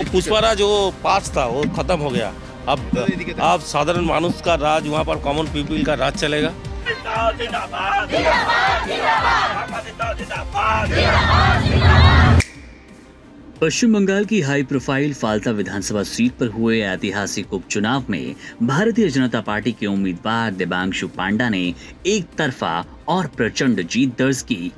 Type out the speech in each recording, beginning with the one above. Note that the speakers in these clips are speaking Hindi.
पुष्पराज जो पास था वो खत्म हो गया। अब साधारण मानुष का राज, वहाँ पर कॉमन पीपल का राज चलेगा। पश्चिम बंगाल की हाई प्रोफाइल फाल्ता विधानसभा सीट पर हुए ऐतिहासिक उपचुनाव में भारतीय जनता पार्टी के उम्मीदवार दिबांशु पांडा ने एक तरफा और प्रचंड जीत दर्ज की।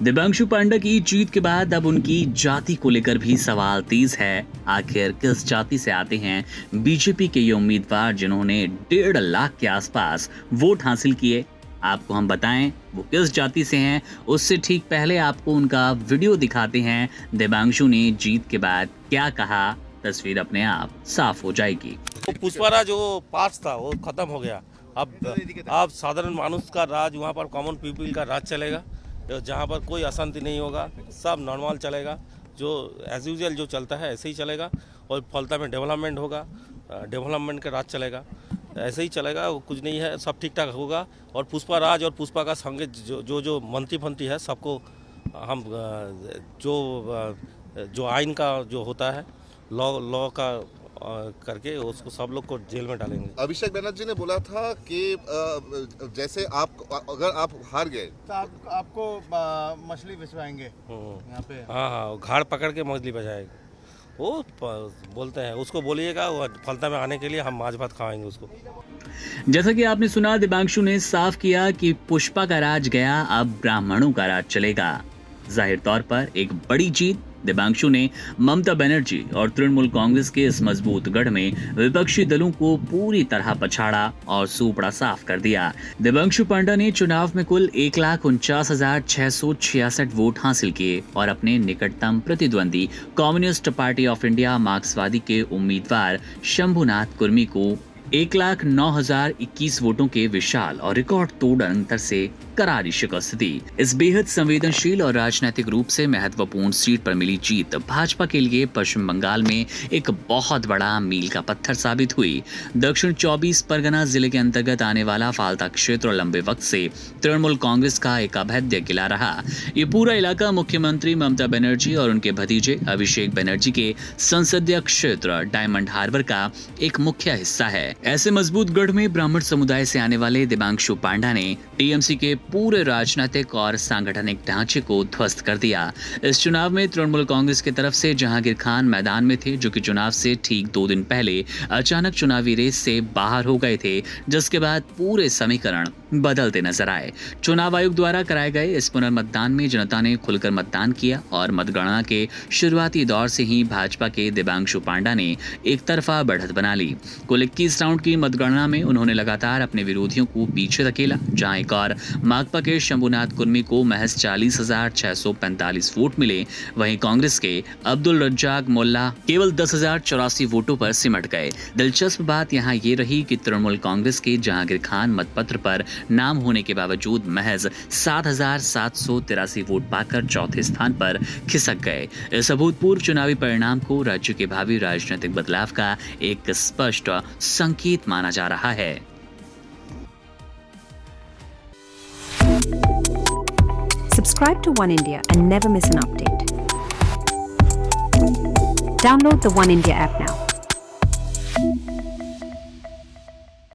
दिबांशु पांडा की जीत के बाद अब उनकी जाति को लेकर भी सवाल तेज है। आखिर किस जाति से आते हैं बीजेपी के ये उम्मीदवार जिन्होंने 1.5 लाख के आसपास वोट हासिल किए? आपको हम बताएं वो किस जाति से हैं, उससे ठीक पहले आपको उनका वीडियो दिखाते हैं। दिबांशु ने जीत के बाद क्या कहा, तस्वीर अपने आप साफ हो जाएगी। पुष्पराज जो पास था वो खत्म हो गया। अब साधारण मानुष का राज, वहाँ पर कॉमन पीपल का राज चलेगा, जहाँ पर कोई अशांति नहीं होगा, सब नॉर्मल चलेगा, जो एज यूजुअल जो चलता है ऐसे ही चलेगा। और फलता में डेवलपमेंट होगा, डेवलपमेंट का राज चलेगा, ऐसे ही चलेगा, कुछ नहीं है, सब ठीक ठाक होगा। और पुष्पराज और पुष्पा का संगे जो मंत्री फंत्री है सबको हम जो आइन का जो होता है लॉ का करके उसको सब लोग को जेल में डालेंगे। अभिषेक बनर्जी ने बोला था कि जैसे अगर आप हार गए तो आपको मछली भिजवाएंगे यहाँ पे। हाँ, घाड़ पकड़ के मछली बजाएंगे, वो बोलते हैं। उसको बोलिएगा वो फलता में आने के लिए, हम माछ भात खाएंगे उसको। जैसा कि आपने सुना, दिबांशु ने साफ किया कि पुष्पा का राज गया, अब ब्राह्मणों का राज चलेगा। जाहिर तौर पर एक बड़ी जीत। दिबांशु ने ममता बनर्जी और तृणमूल कांग्रेस के इस मजबूत गढ़ में विपक्षी दलों को पूरी तरह पछाड़ा और सूपड़ा साफ कर दिया। दिबांशु पांडा ने चुनाव में कुल 1,49,666 वोट हासिल किए और अपने निकटतम प्रतिद्वंदी कम्युनिस्ट पार्टी ऑफ इंडिया मार्क्सवादी के उम्मीदवार शंभुनाथ कुर्मी को 1,09,021 वोटों के विशाल और रिकॉर्ड तोड़ अंतर से करारी शिकस्त दी। इस बेहद संवेदनशील और राजनीतिक रूप से महत्वपूर्ण सीट पर मिली जीत भाजपा के लिए पश्चिम बंगाल में एक बहुत बड़ा मील का पत्थर साबित हुई। दक्षिण 24 परगना जिले के अंतर्गत आने वाला फाल्ता क्षेत्र लंबे वक्त से तृणमूल कांग्रेस का एक अभेद्य किला रहा। ये पूरा इलाका मुख्यमंत्री ममता बनर्जी और उनके भतीजे अभिषेक बनर्जी के संसदीय क्षेत्र डायमंड हार्बर का एक मुख्य हिस्सा है। ऐसे मजबूत गढ़ में ब्राह्मण समुदाय से आने वाले दिबांशु पांडा ने टीएमसी के पूरे राजनीतिक और सांगठनिक ढांचे को ध्वस्त कर दिया। इस चुनाव में तृणमूल कांग्रेस की तरफ से जहांगीर खान मैदान में थे, जो कि चुनाव से ठीक 2 दिन पहले अचानक चुनावी रेस से बाहर हो गए थे, जिसके बाद पूरे समीकरण बदलते नजर आए। चुनाव आयोग द्वारा कराए गए इस पुनर्मतदान में जनता ने खुलकर मतदान किया और मतगणना के शुरुआती दौर से ही भाजपा के दिबांशु पांडा ने एक तरफा बढ़त बना ली। कुल 21 राउंड की मतगणना में उन्होंने लगातार अपने विरोधियों को पीछे धकेला, जहां एक और माकपा के शंभुनाथ कुर्मी को महज 40,645 वोट मिले। वहीं कांग्रेस के अब्दुल रज्जाक मोल्ला केवल 10,084 वोटों पर सिमट गए। दिलचस्प बात यहाँ ये रही कि तृणमूल कांग्रेस के जहांगीर खान मतपत्र पर नाम होने के बावजूद महज 7,783 वोट पाकर चौथे स्थान पर खिसक गए। इस अभूतपूर्व चुनावी परिणाम को राज्य के भावी राजनीतिक बदलाव का एक स्पष्ट संकेत माना जा रहा है। Subscribe to One India and never miss an update. Download the One India app now.